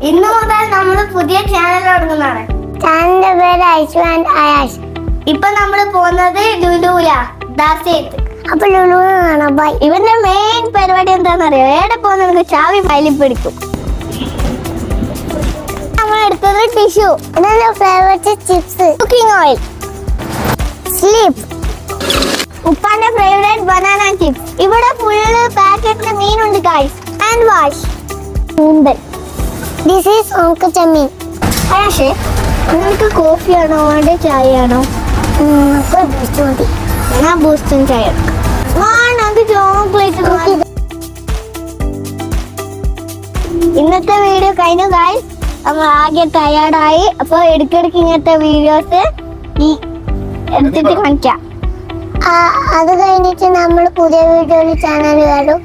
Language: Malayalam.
ഇന്ന് മുതൽ നമ്മൾ പുതിയ ചാനൽ തുടങ്ങുന്നതാണ്. ചാനലിന്റെ പേര് ഐശു ആൻഡ് അയാഷ്. ഇപ്പൊ നമ്മള് പോകുന്നത് ലുലുല ദാസേത്ത്. അപ്പൊ ലുലു കാണാം. ബൈ. ഇവന്റെ മെയിൻ പരിപാടി എന്താണെന്നറിയോ? എവിടെ പോകുന്ന ചാവി ഫയലിൽ പിടിക്കും. നമ്മൾ എടുത്തത് ടിഷ്യൂ, എന്റെ favourite chips, cooking oil, sleep, ഉപ്പാന്റെ ഫേവറേറ്റ് ബനാന ചിപ്സ്. ഇവിടെ ഫുള്ള് പാക്കറ്റിന് മീനുണ്ട് ഗൈസ്. ഹാൻഡ് വാഷ്, കൂന്തൽ. ദിസ് ഈസ് ഉണക്കച്ചമ്മീൻ. പക്ഷേ നിങ്ങൾക്ക് കോഫിയാണോ വേണ്ട ചായയാണോ? മതി. ഞാൻ ബൂസ്റ്റും ചായ നമുക്ക് ചോക്ലേറ്റ്. ഇന്നത്തെ വീഡിയോ കഴിഞ്ഞു ഗൈസ്. നമ്മൾ ആകെ ടയേർഡായി. അപ്പൊ ഇടയ്ക്കിടയ്ക്ക് ഇങ്ങനത്തെ വീഡിയോസ് എടുത്തിട്ട് കാണിക്കാം. അത് കഴിഞ്ഞിട്ട് നമ്മൾ പുതിയ വീഡിയോയിൽ ചാനൽ വരും.